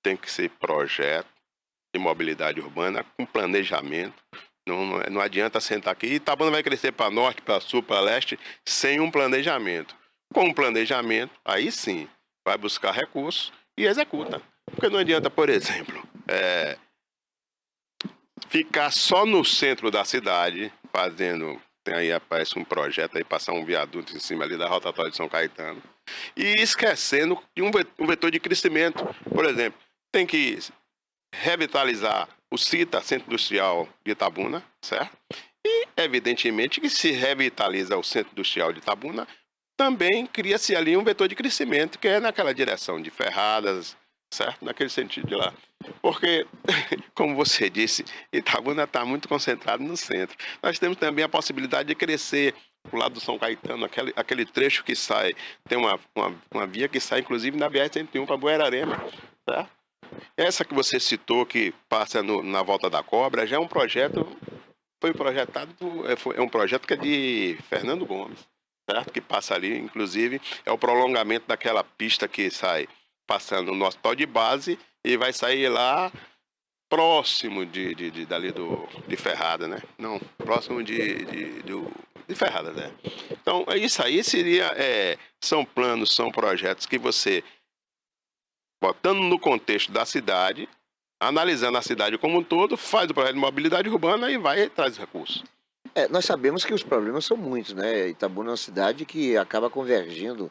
tem que ser projeto de mobilidade urbana com planejamento, Não adianta sentar aqui. Itabuna vai crescer para norte, para sul, para leste, sem um planejamento. Com um planejamento, aí sim, vai buscar recursos e executa. Porque não adianta, por exemplo, ficar só no centro da cidade, fazendo... Aí aparece um projeto aí, passar um viaduto em cima ali da rotatória de São Caetano, e esquecendo de um vetor de crescimento. Por exemplo, tem que revitalizar o CITA, Centro Industrial de Itabuna, certo? E, evidentemente, que se revitaliza o Centro Industrial de Itabuna, também cria-se ali um vetor de crescimento, que é naquela direção de Ferradas, certo? Naquele sentido de lá. Porque, como você disse, Itabuna está muito concentrado no centro. Nós temos também a possibilidade de crescer pro lado do São Caetano, aquele trecho que sai, tem uma via que sai, inclusive, na BR-101 para Buerarema, certo? Essa que você citou, que passa na Volta da Cobra, já é um projeto, foi projetado, é um projeto que é de Fernando Gomes, certo? Que passa ali, inclusive, é o prolongamento daquela pista que sai passando no hospital de base e vai sair lá próximo dali de Ferrada, né? Não, próximo de Ferrada, né? Então, isso aí seria, são planos, são projetos que você, botando no contexto da cidade, analisando a cidade como um todo, faz o projeto de mobilidade urbana e vai atrás dos recursos.
Nós sabemos que os problemas são muitos, né? Itabuna é uma cidade que acaba convergindo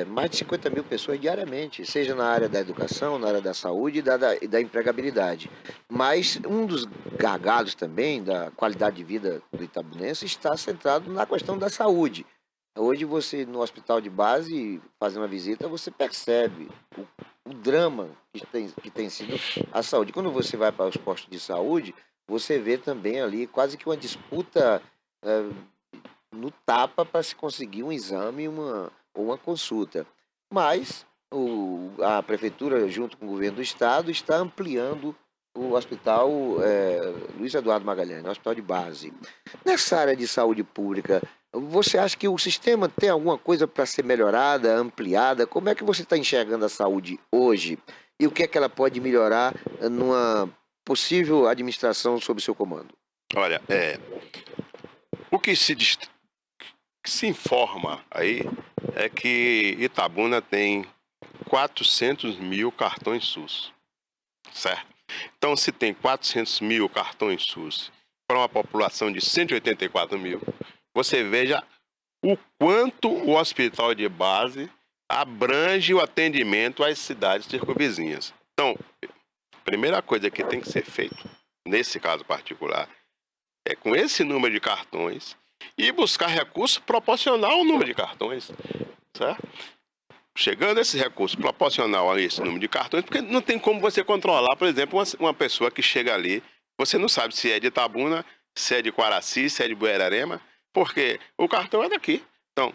mais de 50 mil pessoas diariamente, seja na área da educação, na área da saúde e da empregabilidade. Mas um dos gargalos também da qualidade de vida do itabunense está centrado na questão da saúde. Hoje você, no hospital de base, fazendo uma visita, você percebe o drama que tem sido a saúde. Quando você vai para os postos de saúde, você vê também ali quase que uma disputa no tapa para se conseguir um exame ou uma consulta. Mas a prefeitura, junto com o governo do estado, está ampliando o hospital Luiz Eduardo Magalhães, o hospital de base. Nessa área de saúde pública, você acha que o sistema tem alguma coisa para ser melhorada, ampliada? Como é que você está enxergando a saúde hoje? E o que é que ela pode melhorar numa possível administração sob seu comando?
Olha, o que se informa aí é que Itabuna tem 400 mil cartões SUS, certo? Então, se tem 400 mil cartões SUS para uma população de 184 mil, você veja o quanto o hospital de base abrange o atendimento às cidades circunvizinhas. Então, a primeira coisa que tem que ser feito, nesse caso particular, é com esse número de cartões e buscar recurso proporcional ao número de cartões, certo? Chegando a esse recurso proporcional a esse número de cartões, porque não tem como você controlar, por exemplo, uma pessoa que chega ali, você não sabe se é de Itabuna, se é de Quaraci, se é de Buerarema, porque o cartão é daqui. Então,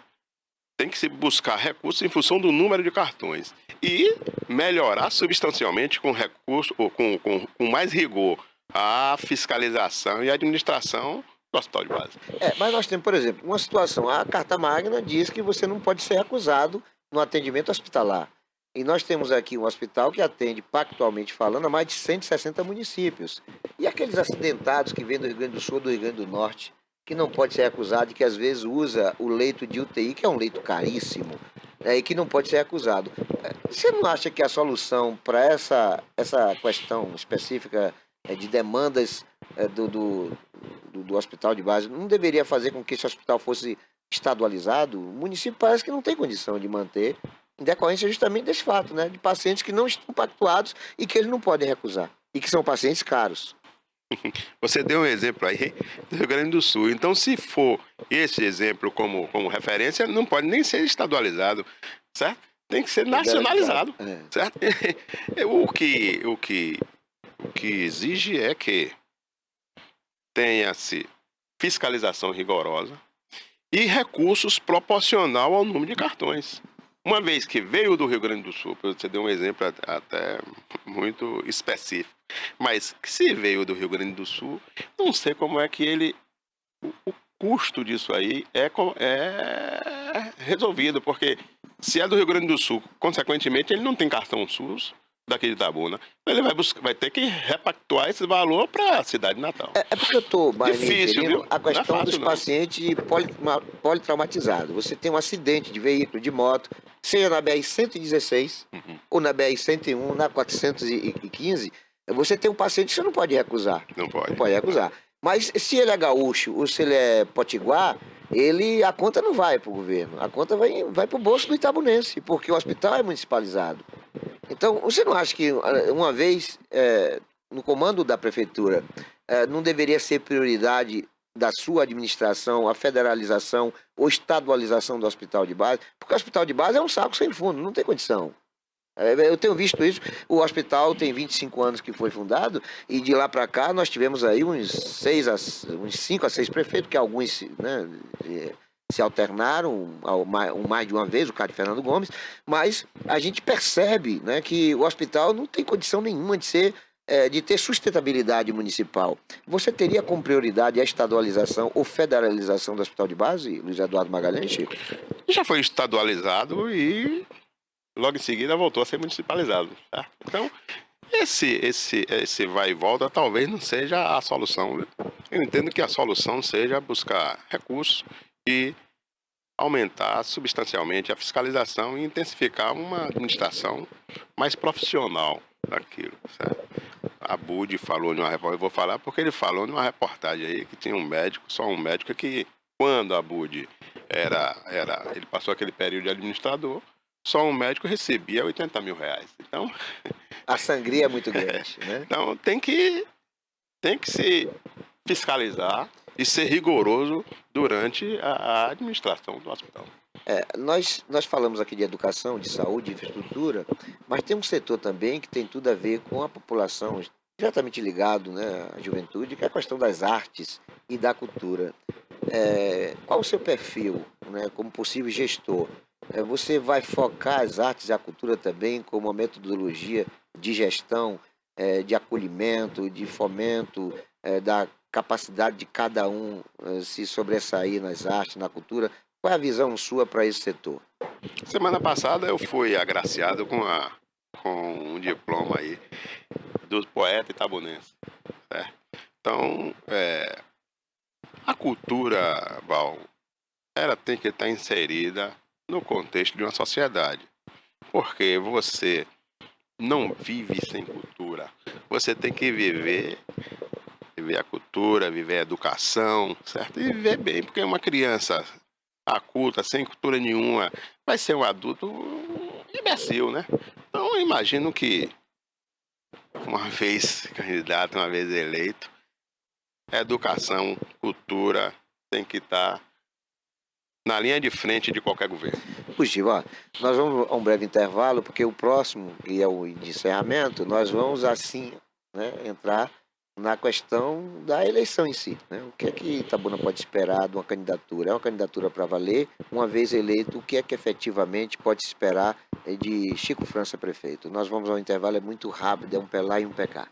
tem que se buscar recursos em função do número de cartões e melhorar substancialmente com recurso, ou com mais rigor, a fiscalização e a administração do hospital de base.
Mas nós temos, por exemplo, uma situação. A Carta Magna diz que você não pode ser acusado no atendimento hospitalar. E nós temos aqui um hospital que atende, pactualmente falando, a mais de 160 municípios. E aqueles acidentados que vêm do Rio Grande do Sul ou do Rio Grande do Norte, que não pode ser acusado e que às vezes usa o leito de UTI, que é um leito caríssimo, e que não pode ser acusado. Você não acha que a solução para essa questão específica de demandas do hospital de base não deveria fazer com que esse hospital fosse estadualizado? O município parece que não tem condição de manter, em decorrência justamente desse fato, né, de pacientes que não estão pactuados e que eles não podem recusar, e que são pacientes caros.
Você deu um exemplo aí do Rio Grande do Sul. Então, se for esse exemplo como referência, não pode nem ser estadualizado, certo? Tem que ser nacionalizado, certo? O que exige é que tenha-se fiscalização rigorosa e recursos proporcional ao número de cartões. Uma vez que veio do Rio Grande do Sul, você deu um exemplo até muito específico, mas que se veio do Rio Grande do Sul, não sei como é que o custo disso aí é resolvido, porque se é do Rio Grande do Sul, consequentemente ele não tem cartão SUS, daqui de Itabuna. Ele vai ter que repactuar esse valor para a cidade de Natal.
É porque eu estou mais me
Difícil,
referindo
viu?
à questão
Não é
dos
fácil, não.
pacientes politraumatizados. Você tem um acidente de veículo, de moto, seja na BR-116 ou na BR-101, na 415, você tem um paciente que você não pode recusar.
Não pode.
Não pode recusar. Mas se ele é gaúcho ou se ele é potiguar, a conta não vai para o governo. A conta vai para o bolso do itabunense, porque o hospital é municipalizado. Então, você não acha que, uma vez, no comando da prefeitura, não deveria ser prioridade da sua administração a federalização ou estadualização do hospital de base? Porque o hospital de base é um saco sem fundo, não tem condição. Eu tenho visto isso. O hospital tem 25 anos que foi fundado e de lá para cá nós tivemos aí uns 5 a 6 prefeitos, que alguns, né, se alternaram mais de uma vez, o caso de Fernando Gomes, mas a gente percebe, né, que o hospital não tem condição nenhuma de ter sustentabilidade municipal. Você teria como prioridade a estadualização ou federalização do hospital de base, Luiz Eduardo Magalhães, Chico?
Já foi estadualizado e logo em seguida voltou a ser municipalizado. Tá? Então, esse vai e volta talvez não seja a solução. Né? Eu entendo que a solução seja buscar recursos e aumentar substancialmente a fiscalização e intensificar uma administração mais profissional daquilo. Certo? A Budi falou numa reportagem, eu vou falar porque ele falou numa reportagem aí que tinha só um médico que quando a Budi ele passou aquele período de administrador, só um médico recebia 80 mil reais. Então,
a sangria é muito grande, né?
Então tem que se fiscalizar e ser rigoroso durante a administração do hospital.
Nós falamos aqui de educação, de saúde, de infraestrutura, mas tem um setor também que tem tudo a ver com a população, diretamente ligado, né, à juventude, que é a questão das artes e da cultura. Qual o seu perfil, né, como possível gestor? Você vai focar as artes e a cultura também como uma metodologia de gestão, de acolhimento, de fomento, da capacidade de cada um se sobressair nas artes, na cultura? Qual é a visão sua para esse setor?
Semana passada eu fui agraciado com um diploma aí do poeta itabunense. Então, a cultura, Val, ela tem que estar inserida no contexto de uma sociedade. Porque você não vive sem cultura. Você tem que viver a cultura, viver a educação, certo? E viver bem, porque uma criança culta, sem cultura nenhuma, vai ser um adulto imbecil, né? Então, eu imagino que uma vez candidato, uma vez eleito, educação, cultura tem que estar na linha de frente de qualquer governo.
Positivo, nós vamos a um breve intervalo, porque o próximo, que é o de encerramento, nós vamos assim, né, entrar na questão da eleição em si. Né? O que é que Itabuna pode esperar de uma candidatura? É uma candidatura para valer? Uma vez eleito, o que é que efetivamente pode se esperar de Chico França prefeito? Nós vamos ao intervalo, é muito rápido, é um pé lá e um pé cá.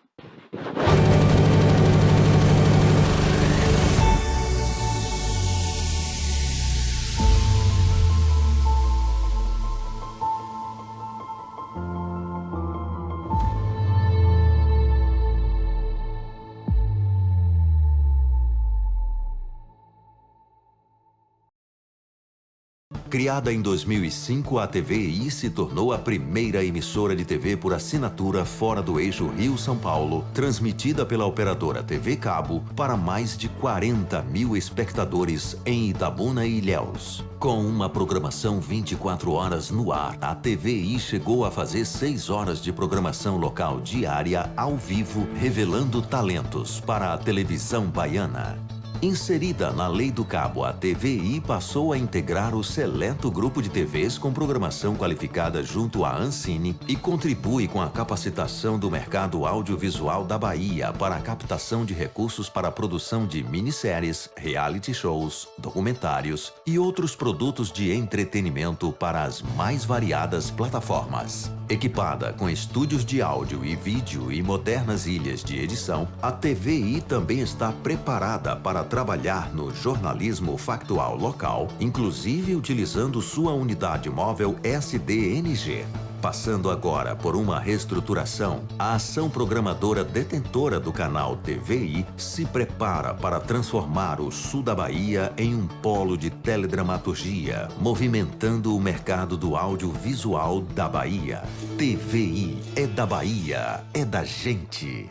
Criada em 2005, a TVI se tornou a primeira emissora de TV por assinatura fora do eixo Rio-São Paulo, transmitida pela operadora TV Cabo para mais de 40 mil espectadores em Itabuna e Ilhéus. Com uma programação 24 horas no ar, a TVI chegou a fazer 6 horas de programação local diária ao vivo, revelando talentos para a televisão baiana. Inserida na Lei do Cabo, a TVI passou a integrar o seleto grupo de TVs com programação qualificada junto à Ancine e contribui com a capacitação do mercado audiovisual da Bahia para a captação de recursos para a produção de minisséries, reality shows, documentários e outros produtos de entretenimento para as mais variadas plataformas. Equipada com estúdios de áudio e vídeo e modernas ilhas de edição, a TVI também está preparada para trabalhar no jornalismo factual local, inclusive utilizando sua unidade móvel SDNG. Passando agora por uma reestruturação, a ação programadora detentora do canal TVI se prepara para transformar o sul da Bahia em um polo de teledramaturgia, movimentando o mercado do audiovisual da Bahia. TVI é da Bahia, é da gente.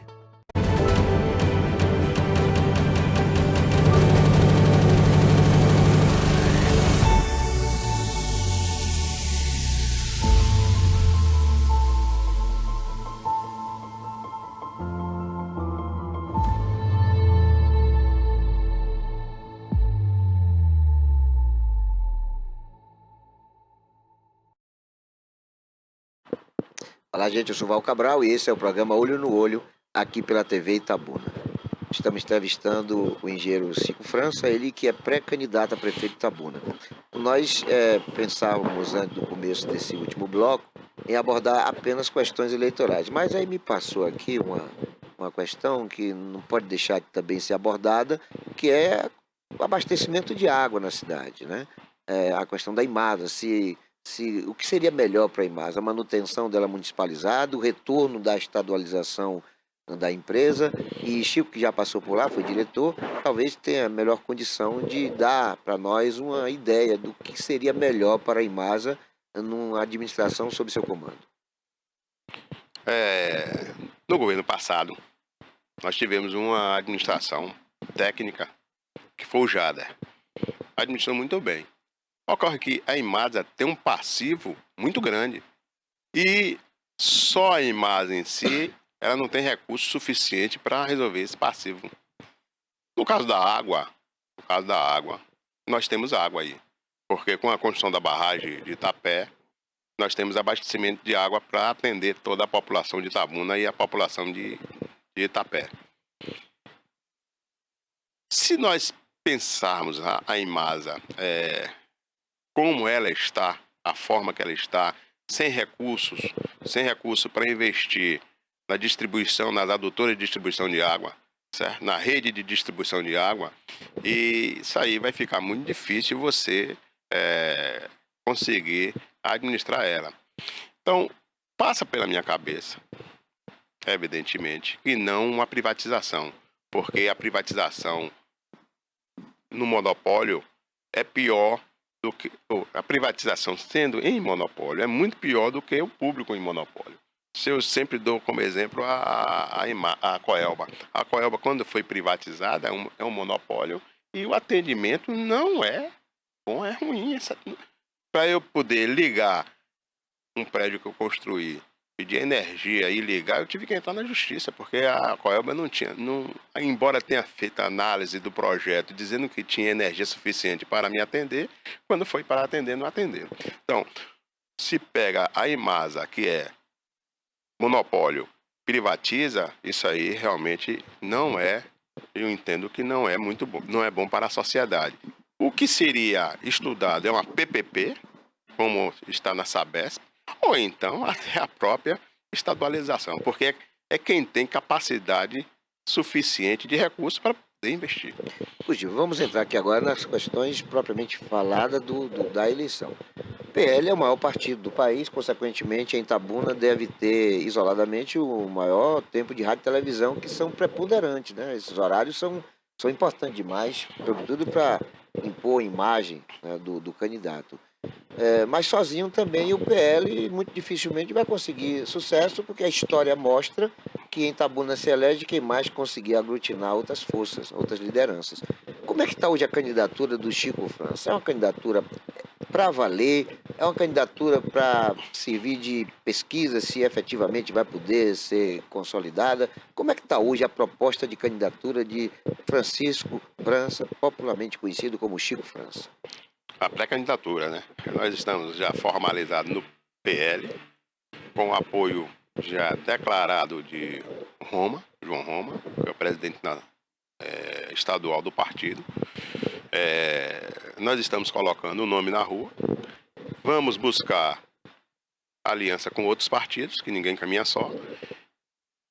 Olá, gente, eu sou Val Cabral e esse é o programa Olho no Olho, aqui pela TV Itabuna. Estamos entrevistando o engenheiro Chico França, ele que é pré-candidato a prefeito de Itabuna. Nós pensávamos, antes do começo desse último bloco, em abordar apenas questões eleitorais, mas aí me passou aqui uma questão que não pode deixar de também ser abordada, que é o abastecimento de água na cidade, né? A questão da Imasa, o que seria melhor para a Imasa? A manutenção dela municipalizada, o retorno da estadualização da empresa, e Chico, que já passou por lá, foi diretor, talvez tenha a melhor condição de dar para nós uma ideia do que seria melhor para a Imasa numa administração sob seu comando.
No governo passado, nós tivemos uma administração técnica que foi o Jader. Administrou muito bem. Ocorre que a Imasa tem um passivo muito grande e só a Imasa em si, ela não tem recurso suficiente para resolver esse passivo. No caso da água, nós temos água aí, porque com a construção da barragem de Itapé, nós temos abastecimento de água para atender toda a população de Itabuna e a população de Itapé. Se nós pensarmos a Imasa como ela está, a forma que ela está, sem recursos para investir na distribuição, nas adutoras de distribuição de água, certo? Na rede de distribuição de água, e isso aí vai ficar muito difícil você conseguir administrar ela. Então, passa pela minha cabeça, evidentemente, e não uma privatização, porque a privatização no monopólio é pior do que a privatização sendo em monopólio, é muito pior do que o público em monopólio. Eu sempre dou como exemplo a Coelba. A Coelba, quando foi privatizada, é um monopólio e o atendimento não é bom, é ruim. Para eu poder ligar um prédio que eu construí, pedir energia e ligar, eu tive que entrar na justiça, porque a Coelba embora tenha feito a análise do projeto dizendo que tinha energia suficiente para me atender, quando foi para atender, não atendeu. Então, se pega a Imasa, que é monopólio, privatiza, isso aí realmente eu entendo que não é muito bom, não é bom para a sociedade. O que seria estudado é uma PPP, como está na Sabesp, ou então até a própria estadualização, porque é quem tem capacidade suficiente de recursos para poder investir.
Puxa, vamos entrar aqui agora nas questões propriamente faladas da eleição. O PL é o maior partido do país, consequentemente, em Itabuna deve ter isoladamente o maior tempo de rádio e televisão, que são preponderantes, né? Esses horários são importantes demais, sobretudo para impor a imagem, né, do candidato. Mas sozinho também o PL muito dificilmente vai conseguir sucesso, porque a história mostra que em Itabuna se elege quem mais conseguir aglutinar outras forças, outras lideranças. Como é que está hoje a candidatura do Chico França? É uma candidatura para valer? É uma candidatura para servir de pesquisa se efetivamente vai poder ser consolidada? Como é que está hoje a proposta de candidatura de Francisco França, popularmente conhecido como Chico França?
A pré-candidatura, né? Nós estamos já formalizados no PL, com o apoio já declarado de João Roma, que é o presidente estadual do partido. Nós estamos colocando o nome na rua. Vamos buscar aliança com outros partidos, que ninguém caminha só.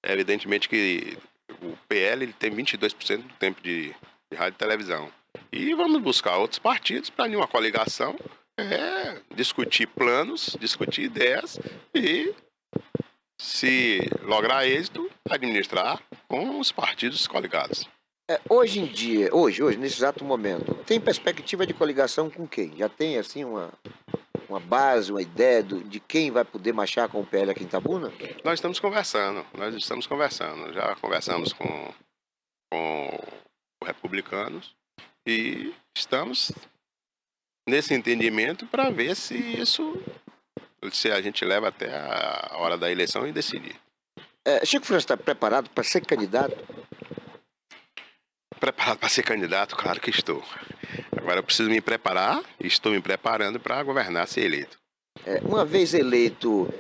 Evidentemente que o PL ele tem 22% do tempo de rádio e televisão. E vamos buscar outros partidos para uma coligação é discutir planos, discutir ideias e, se lograr êxito, administrar com os partidos coligados.
Hoje em dia, hoje, nesse exato momento, tem perspectiva de coligação com quem? Já tem, assim, uma base, uma ideia de quem vai poder marchar com o PL aqui em Itabuna?
Nós estamos conversando. Já conversamos com os republicanos e estamos nesse entendimento para ver se a gente leva até a hora da eleição e decidir.
Chico França está preparado para ser candidato?
Preparado para ser candidato? Claro que estou. Agora eu preciso me preparar e estou me preparando para governar, ser eleito.
Uma vez eleito,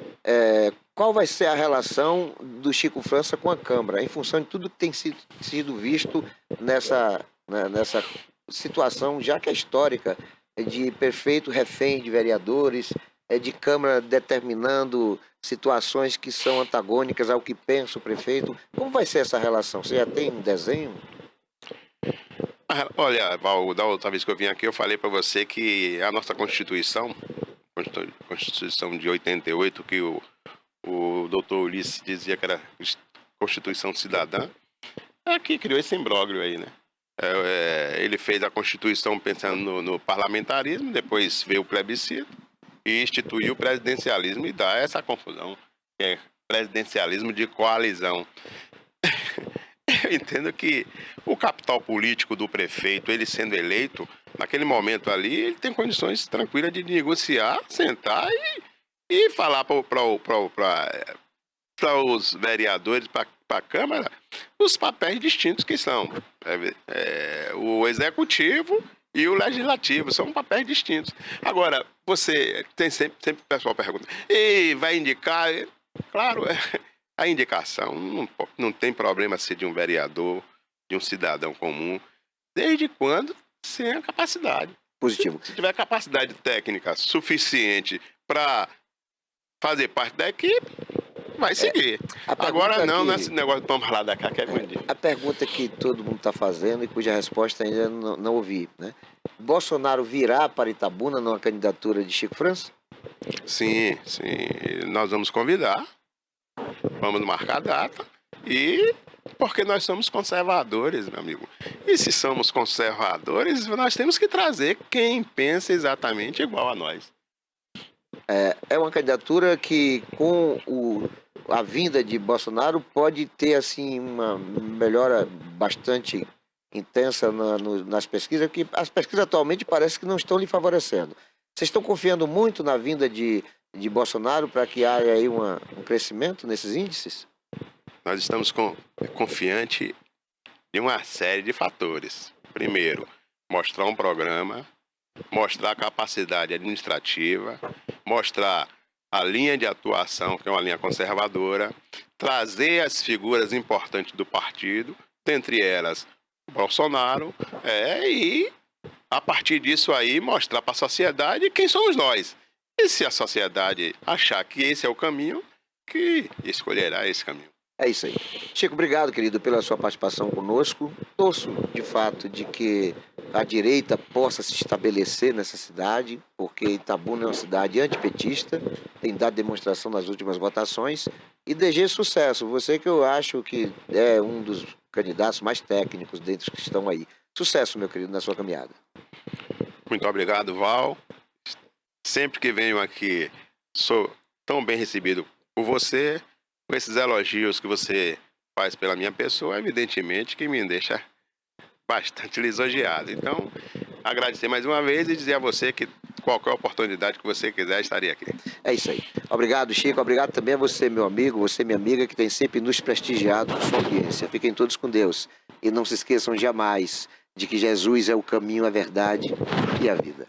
qual vai ser a relação do Chico França com a Câmara, em função de tudo que tem sido visto nessa situação, já que é histórica, de prefeito refém de vereadores, de Câmara determinando situações que são antagônicas ao que pensa o prefeito? Como vai ser essa relação? Você já tem um desenho?
Olha, Val, da outra vez que eu vim aqui, eu falei para você que a nossa Constituição de 88, que o doutor Ulisses dizia que era Constituição Cidadã, que criou esse imbróglio aí, né? Ele fez a Constituição pensando no parlamentarismo, depois veio o plebiscito e instituiu o presidencialismo e dá essa confusão, que é presidencialismo de coalizão. Eu entendo que o capital político do prefeito, ele sendo eleito, naquele momento ali, ele tem condições tranquilas de negociar, sentar e falar para os vereadores, para a Câmara, os papéis distintos que são. O executivo e o legislativo são papéis distintos. Agora, você tem sempre o pessoal pergunta, e vai indicar? Claro, a indicação não tem problema ser de um vereador, de um cidadão comum, desde quando sem a capacidade.
Positivo.
Se tiver capacidade técnica suficiente para fazer parte da equipe, vai seguir. Agora não, nesse negócio de tomar lá da cá, que é bandido.
A pergunta que todo mundo está fazendo e cuja resposta ainda não ouvi, né? Bolsonaro virá para Itabuna numa candidatura de Chico França?
Sim. Nós vamos convidar, vamos marcar a data e porque nós somos conservadores, meu amigo. E se somos conservadores, nós temos que trazer quem pensa exatamente igual a nós.
É uma candidatura que, com a vinda de Bolsonaro, pode ter assim uma melhora bastante intensa nas pesquisas, porque as pesquisas atualmente parece que não estão lhe favorecendo. Vocês estão confiando muito na vinda de Bolsonaro para que haja aí um crescimento nesses índices?
Nós estamos confiantes em uma série de fatores. Primeiro, mostrar um programa, mostrar a capacidade administrativa, mostrar a linha de atuação, que é uma linha conservadora, trazer as figuras importantes do partido, dentre elas o Bolsonaro, e a partir disso aí mostrar para a sociedade quem somos nós. E se a sociedade achar que esse é o caminho, que escolherá esse caminho.
É isso aí. Chico, obrigado, querido, pela sua participação conosco. Torço, de fato, de que a direita possa se estabelecer nessa cidade, porque Itabuna é uma cidade antipetista, tem dado demonstração nas últimas votações, e DG sucesso. Você que eu acho que é um dos candidatos mais técnicos dentre os que estão aí. Sucesso, meu querido, na sua caminhada.
Muito obrigado, Val. Sempre que venho aqui, sou tão bem recebido por você. Com esses elogios que você faz pela minha pessoa, evidentemente que me deixa bastante lisonjeado. Então, agradecer mais uma vez e dizer a você que qualquer oportunidade que você quiser, estaria aqui.
É isso aí. Obrigado, Chico. Obrigado também a você, meu amigo, você, minha amiga, que tem sempre nos prestigiado com sua audiência. Fiquem todos com Deus. E não se esqueçam jamais de que Jesus é o caminho, a verdade e a vida.